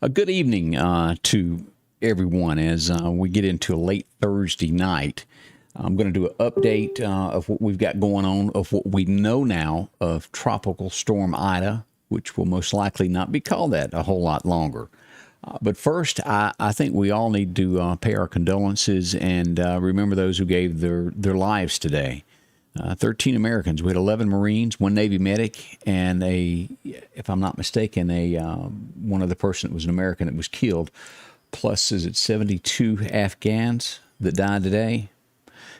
A good evening to everyone as we get into a late Thursday night. I'm going to do an update of what we've got going on, of what we know now of Tropical Storm Ida, which will most likely not be called that a whole lot longer. But first, I think we all need to pay our condolences and remember those who gave their lives today. 13 Americans. We had 11 Marines, one Navy medic, and if I'm not mistaken, one other person that was an American that was killed. Plus, is it 72 Afghans that died today?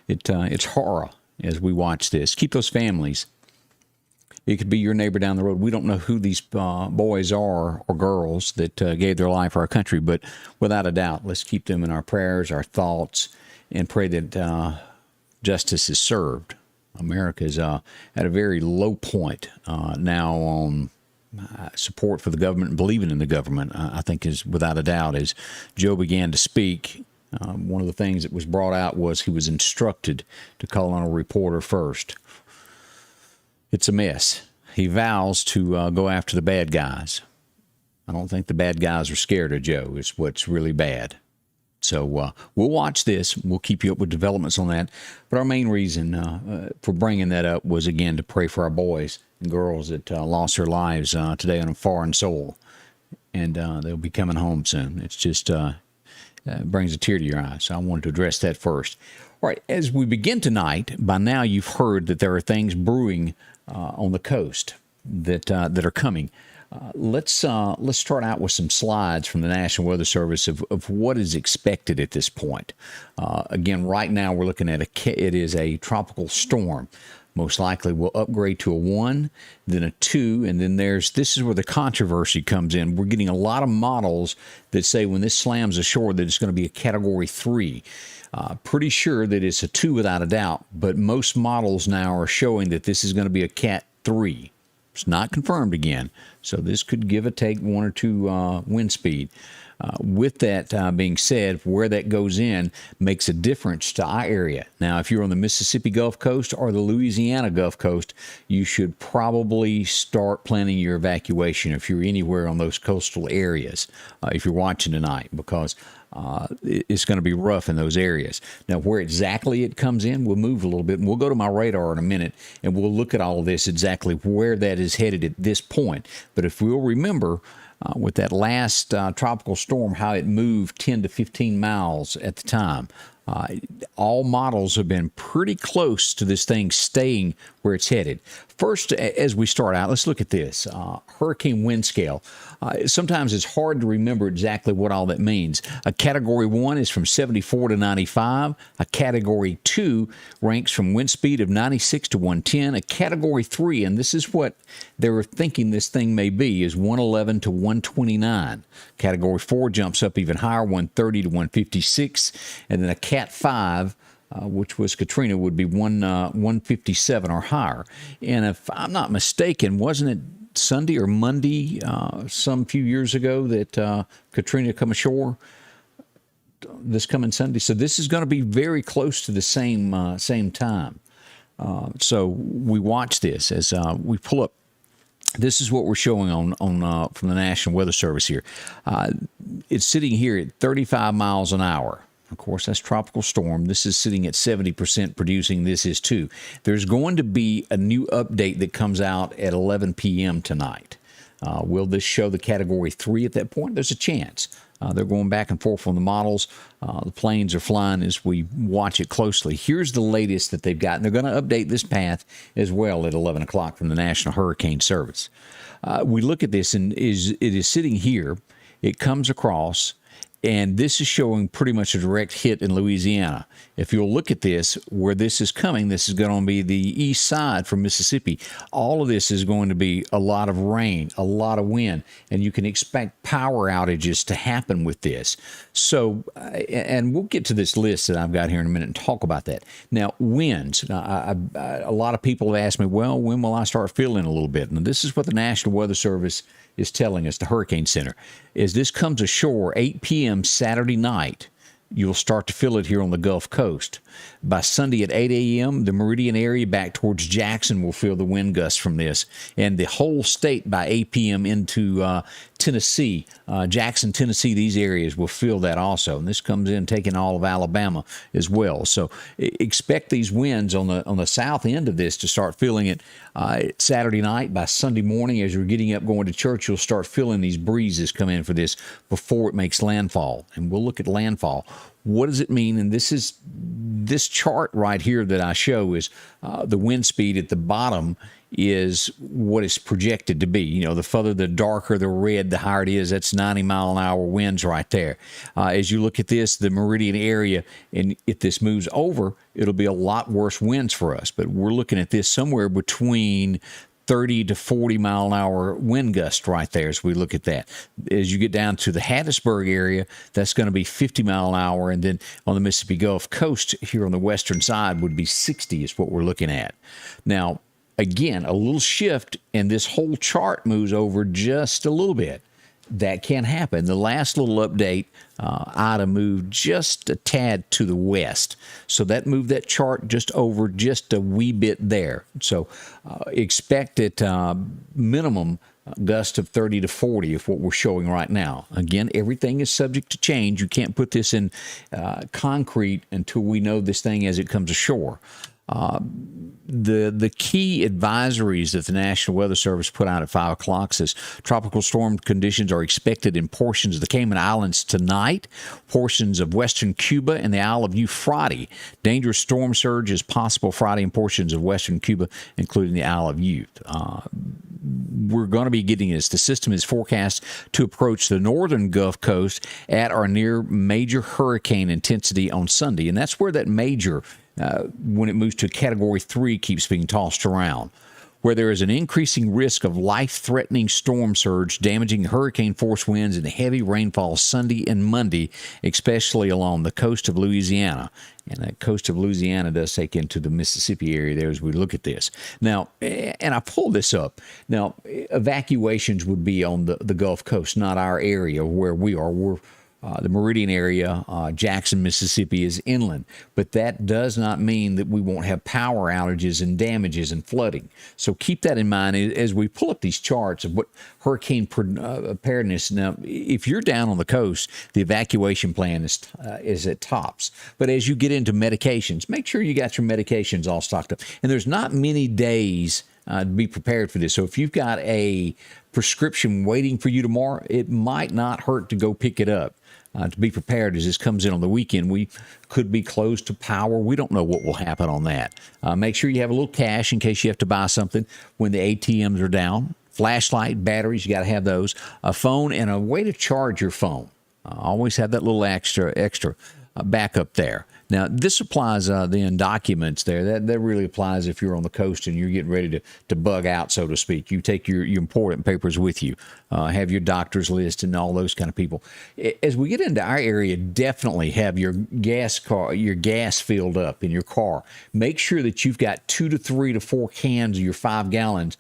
It's horror as we watch this. Keep those families. It could be your neighbor down the road. We don't know who these boys are or girls that gave their life for our country, but without a doubt, let's keep them in our prayers, our thoughts, and pray that justice is served. America is at a very low point now on support for the government and believing in the government. I think is without a doubt as Joe began to speak. One of the things that was brought out was he was instructed to call on a reporter first. It's a mess. He vows to go after the bad guys. I don't think the bad guys are scared of Joe. It's what's really bad. So we'll watch this. We'll keep you up with developments on that. But our main reason for bringing that up was, again, to pray for our boys and girls that lost their lives today on a foreign soil. And they'll be coming home soon. It's just brings a tear to your eye. So I wanted to address that first. All right, as we begin tonight, by now you've heard that there are things brewing on the coast that are coming. Let's start out with some slides from the National Weather Service of what is expected at this point. Again, right now we're looking at it is a tropical storm. Most likely will upgrade to a 1, then a 2, and then this is where the controversy comes in. We're getting a lot of models that say when this slams ashore that it's going to be a Category 3. Pretty sure that it's a 2 without a doubt, but most models now are showing that this is going to be a Cat 3. It's not confirmed again, so this could give or take 1 or 2 wind speed. With that being said, where that goes in makes a difference to our area. Now, if you're on the Mississippi Gulf Coast or the Louisiana Gulf Coast, you should probably start planning your evacuation if you're anywhere on those coastal areas, if you're watching tonight, because it's going to be rough in those areas. Now, where exactly it comes in, we'll move a little bit, and we'll go to my radar in a minute, and we'll look at all of this, exactly where that is headed at this point. But if we'll remember, with that last tropical storm, how it moved 10 to 15 miles at the time. All models have been pretty close to this thing staying where it's headed. First, as we start out, let's look at this. Hurricane wind scale. Sometimes it's hard to remember exactly what all that means. A Category 1 is from 74 to 95. A Category 2 ranks from wind speed of 96 to 110. A Category 3, and this is what they were thinking this thing may be, is 111 to 129. Category 4 jumps up even higher, 130 to 156. And then a Cat 5, which was Katrina, would be 157 or higher. And if I'm not mistaken, wasn't it Sunday or Monday some few years ago that Katrina come ashore this coming Sunday? So this is going to be very close to the same time. So we watch this as we pull up. This is what we're showing on from the National Weather Service here. It's sitting here at 35 miles an hour. Of course, that's tropical storm. This is sitting at 70% producing. This is 2. There's going to be a new update that comes out at 11 p.m. tonight. Will this show the Category 3 at that point? There's a chance. They're going back and forth on the models. The planes are flying as we watch it closely. Here's the latest that they've got. And they're going to update this path as well at 11 o'clock from the National Hurricane Service. We look at this, and it is sitting here. It comes across. And this is showing pretty much a direct hit in Louisiana. If you'll look at this, where this is coming, this is going to be the east side from Mississippi. All of this is going to be a lot of rain, a lot of wind, and you can expect power outages to happen with this. So, and we'll get to this list that I've got here in a minute and talk about that. Now, winds. A lot of people have asked me, well, when will I start feeling a little bit? And this is what the National Weather Service is telling us, the Hurricane Center. As this comes ashore, 8 p.m. Saturday night, you'll start to feel it here on the Gulf Coast. By Sunday at 8 a.m., the Meridian area back towards Jackson will feel the wind gusts from this. And the whole state by 8 p.m. into Tennessee, Jackson, Tennessee, these areas will feel that also. And this comes in taking all of Alabama as well. So expect these winds on the south end of this to start feeling it Saturday night. By Sunday morning, as you're getting up going to church, you'll start feeling these breezes come in for this before it makes landfall. And we'll look at landfall. What does it mean? And this chart right here that I show is the wind speed at the bottom is what is projected to be. You know, the further, the darker the red, the higher it is. That's 90-mile-an-hour winds right there. As you look at this, the meridian area, and if this moves over, it'll be a lot worse winds for us. But we're looking at this somewhere between 30 to 40-mile-an-hour wind gust right there as we look at that. As you get down to the Hattiesburg area, that's going to be 50-mile-an-hour, and then on the Mississippi Gulf Coast here on the western side would be 60 is what we're looking at. Now, again, a little shift, and this whole chart moves over just a little bit. That can happen. The last little update, Ida moved just a tad to the west. So that moved that chart just over just a wee bit there. So expect it minimum gust of 30 to 40 of what we're showing right now. Again, everything is subject to change. You can't put this in concrete until we know this thing as it comes ashore. The key advisories that the National Weather Service put out at 5 o'clock says tropical storm conditions are expected in portions of the Cayman Islands tonight, portions of western Cuba, and the Isle of Ute Friday. Dangerous storm surge is possible Friday in portions of western Cuba, including the Isle of Ute. We're going to be getting this. The system is forecast to approach the northern Gulf Coast at or near major hurricane intensity on Sunday, and that's where that major when it moves to Category 3, keeps being tossed around, where there is an increasing risk of life-threatening storm surge, damaging hurricane-force winds and heavy rainfall Sunday and Monday, especially along the coast of Louisiana. And that coast of Louisiana does take into the Mississippi area there as we look at this. Now, and I pulled this up. Now, evacuations would be on the Gulf Coast, not our area where we are. We're the Meridian area, Jackson, Mississippi, is inland. But that does not mean that we won't have power outages and damages and flooding. So keep that in mind as we pull up these charts of what hurricane preparedness. Now, if you're down on the coast, the evacuation plan is at tops. But as you get into medications, make sure you got your medications all stocked up. And there's not many days to be prepared for this. So if you've got a prescription waiting for you tomorrow, it might not hurt to go pick it up. To be prepared as this comes in on the weekend. We could be closed to power. We don't know what will happen on that. Make sure you have a little cash in case you have to buy something when the ATMs are down. Flashlight, batteries, you got to have those. A phone and a way to charge your phone. Always have that little extra backup there. Now, this applies then documents there. That really applies if you're on the coast and you're getting ready to bug out, so to speak. You take your important papers with you. Have your doctor's list and all those kind of people. As we get into our area, definitely have your gas filled up in your car. Make sure that you've got 2 to 3 to 4 cans of your 5 gallons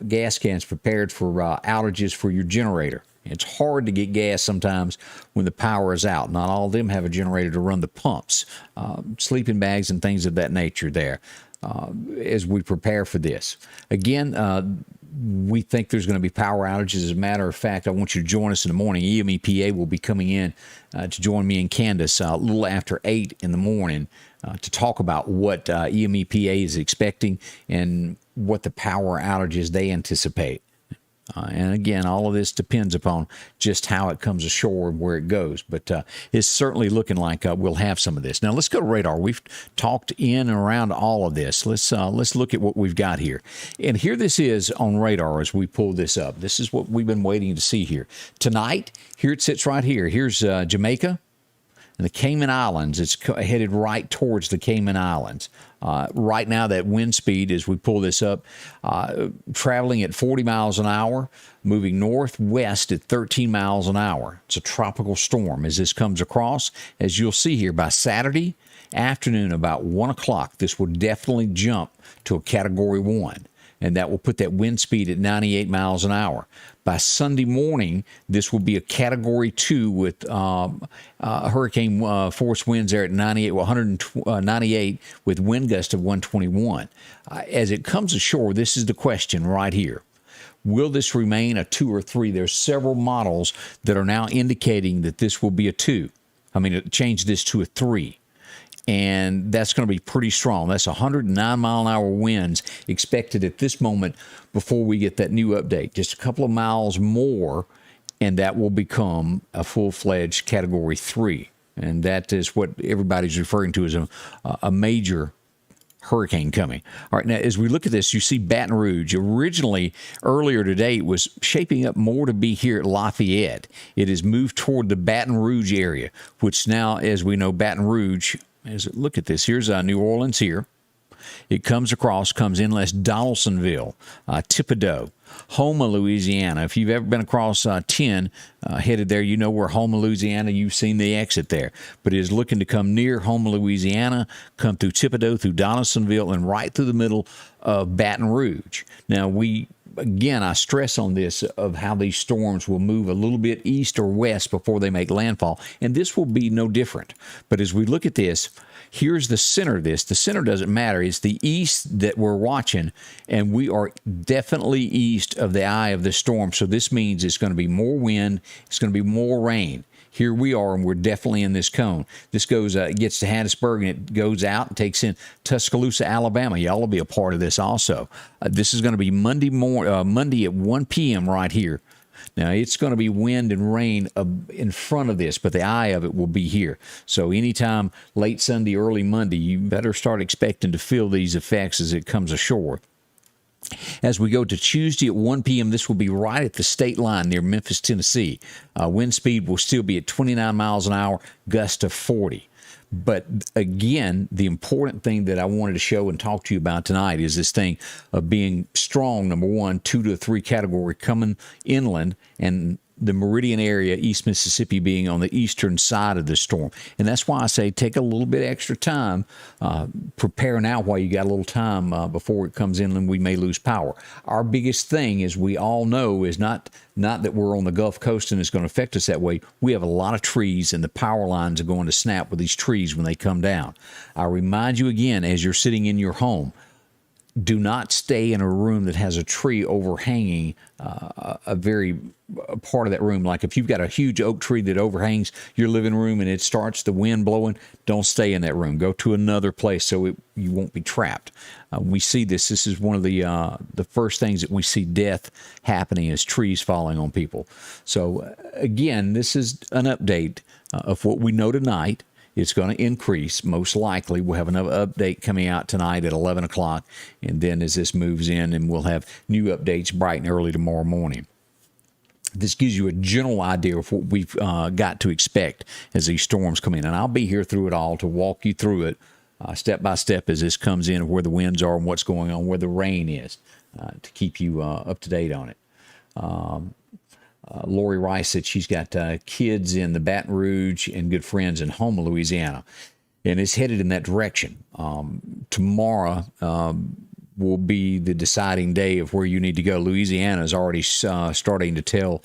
gas cans prepared for outages for your generator. It's hard to get gas sometimes when the power is out. Not all of them have a generator to run the pumps, sleeping bags and things of that nature there as we prepare for this. Again, we think there's going to be power outages. As a matter of fact, I want you to join us in the morning. EMEPA will be coming in to join me and Candace a little after 8 in the morning to talk about what EMEPA is expecting and what the power outages they anticipate. And again, all of this depends upon just how it comes ashore and where it goes. But it's certainly looking like we'll have some of this. Now, let's go to radar. We've talked in and around all of this. Let's look at what we've got here. And here this is on radar as we pull this up. This is what we've been waiting to see here. Tonight, here it sits right here. Here's Jamaica. And the Cayman Islands, it's headed right towards the Cayman Islands. Right now, that wind speed, as we pull this up, traveling at 40 miles an hour, moving northwest at 13 miles an hour. It's a tropical storm as this comes across. As you'll see here, by Saturday afternoon, about 1 o'clock, this will definitely jump to a Category 1. And that will put that wind speed at 98 miles an hour. By Sunday morning, this will be a Category 2 with hurricane force winds there at 198 with wind gust of 121. As it comes ashore, this is the question right here. Will this remain a 2 or 3? There's several models that are now indicating that this will be a 2. I mean, change this to a 3. And that's going to be pretty strong. That's 109 mile an hour winds expected at this moment before we get that new update. Just a couple of miles more, and that will become a full-fledged Category 3. And that is what everybody's referring to as a major hurricane coming. All right, now as we look at this, you see Baton Rouge. Originally, earlier today, it was shaping up more to be here at Lafayette. It has moved toward the Baton Rouge area, which now, as we know, Baton Rouge, look at this. Here's New Orleans here. It comes across, comes inland Donaldsonville, Thibodaux, Houma, Louisiana. If you've ever been across 10 headed there, you know where Houma, Louisiana, you've seen the exit there. But it is looking to come near Houma, Louisiana, come through Thibodaux, through Donaldsonville, and right through the middle of Baton Rouge. Now, again, I stress on this of how these storms will move a little bit east or west before they make landfall, and this will be no different. But as we look at this, here's the center of this. The center doesn't matter. It's the east that we're watching, and we are definitely east of the eye of the storm. So this means it's going to be more wind. It's going to be more rain. Here we are, and we're definitely in this cone. This goes, gets to Hattiesburg, and it goes out and takes in Tuscaloosa, Alabama. Y'all will be a part of this also. This is going to be Monday at 1 p.m. right here. Now, it's going to be wind and rain in front of this, but the eye of it will be here. So anytime late Sunday, early Monday, you better start expecting to feel these effects as it comes ashore. As we go to Tuesday at 1 p.m., this will be right at the state line near Memphis, Tennessee. Wind speed will still be at 29 miles an hour, gust of 40. But again, the important thing that I wanted to show and talk to you about tonight is this thing of being strong, number one, 2 to 3 category coming inland, and the Meridian area, East Mississippi, being on the eastern side of the storm. And that's why I say take a little bit extra time. Prepare now while you got a little time before it comes in and we may lose power. Our biggest thing, as we all know, is not that we're on the Gulf Coast and it's going to affect us that way. We have a lot of trees, and the power lines are going to snap with these trees when they come down. I remind you again, as you're sitting in your home, do not stay in a room that has a tree overhanging a part of that room. Like if you've got a huge oak tree that overhangs your living room and it starts the wind blowing, don't stay in that room. Go to another place so you won't be trapped. We see this. This is one of the first things that we see death happening is trees falling on people. So again, this is an update of what we know tonight. It's going to increase, most likely. We'll have another update coming out tonight at 11 o'clock, and then as this moves in, and we'll have new updates bright and early tomorrow morning. This gives you a general idea of what we've got to expect as these storms come in, and I'll be here through it all to walk you through it step by step as this comes in, where the winds are and what's going on, where the rain is, to keep you up to date on it. Lori Rice said she's got kids in the Baton Rouge and good friends in Houma, Louisiana, and it's headed in that direction. Tomorrow will be the deciding day of where you need to go. Louisiana is already starting to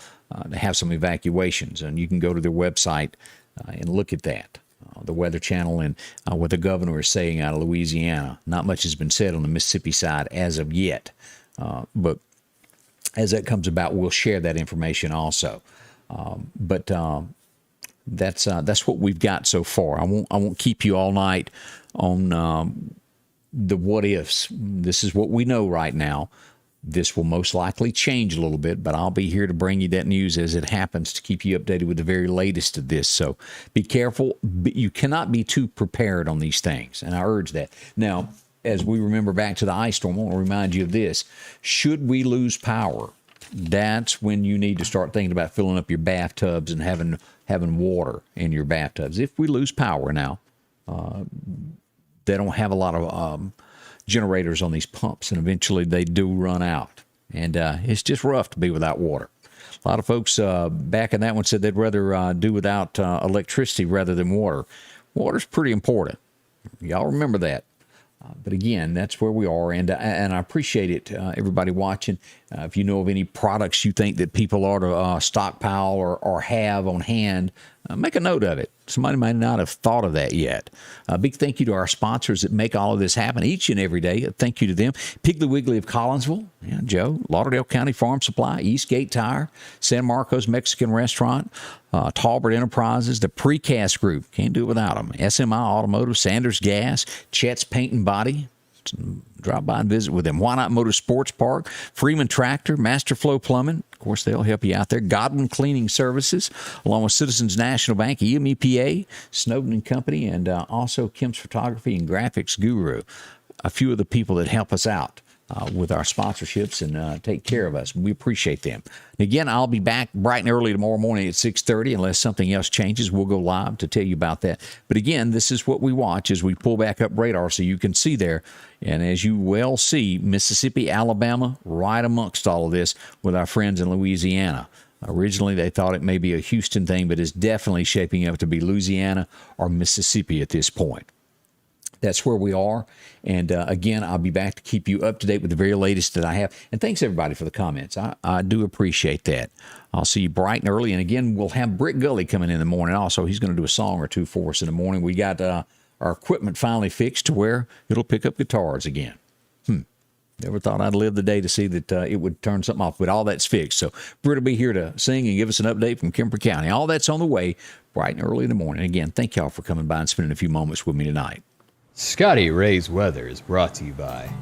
have some evacuations, and you can go to their website and look at that. The Weather Channel and what the governor is saying out of Louisiana. Not much has been said on the Mississippi side as of yet, but as that comes about, we'll share that information also. But that's what we've got so far. I won't keep you all night on the what ifs. This is what we know right now. This will most likely change a little bit, but I'll be here to bring you that news as it happens to keep you updated with the very latest of this. So be careful. You cannot be too prepared on these things, and I urge that. Now, as we remember back to the ice storm, I want to remind you of this. Should we lose power, that's when you need to start thinking about filling up your bathtubs and having water in your bathtubs. If we lose power now, they don't have a lot of generators on these pumps, and eventually they do run out. And it's just rough to be without water. A lot of folks back in that one said they'd rather do without electricity rather than water. Water's pretty important. Y'all remember that. But again, that's where we are, and I appreciate it, everybody watching. If you know of any products you think that people ought to stockpile or have on hand make a note of it. Somebody might not have thought of that yet. A big thank you to our sponsors that make all of this happen each and every day. Thank you to them. Piggly Wiggly of Collinsville, Joe, Lauderdale County Farm Supply, Eastgate Tire, San Marcos Mexican Restaurant, Talbert Enterprises, the Precast Group. Can't do it without them. SMI Automotive, Sanders Gas, Chet's Paint and Body. Drop by and visit with them. Why Not Motorsports Park, Freeman Tractor, Masterflow Plumbing. Of course, they'll help you out there. Godwin Cleaning Services, along with Citizens National Bank, EMEPA, Snowden and Company, and also Kim's Photography and Graphics Guru. A few of the people that help us out with our sponsorships and take care of us. We appreciate them. And again, I'll be back bright and early tomorrow morning at 6:30. Unless something else changes, we'll go live to tell you about that. But again, this is what we watch as we pull back up radar so you can see there. And as you well see, Mississippi, Alabama, right amongst all of this with our friends in Louisiana. Originally, they thought it may be a Houston thing, but it's definitely shaping up to be Louisiana or Mississippi at this point. That's where we are. And again, I'll be back to keep you up to date with the very latest that I have. And thanks, everybody, for the comments. I do appreciate that. I'll see you bright and early. And again, we'll have Brick Gully coming in the morning also. He's going to do a song or two for us in the morning. We got our equipment finally fixed to where it'll pick up guitars again. Never thought I'd live the day to see that it would turn something off, but all that's fixed. So Britt will be here to sing and give us an update from Kemper County. All that's on the way bright and early in the morning. Again, thank y'all for coming by and spending a few moments with me tonight. Scotty Ray's Weather is brought to you by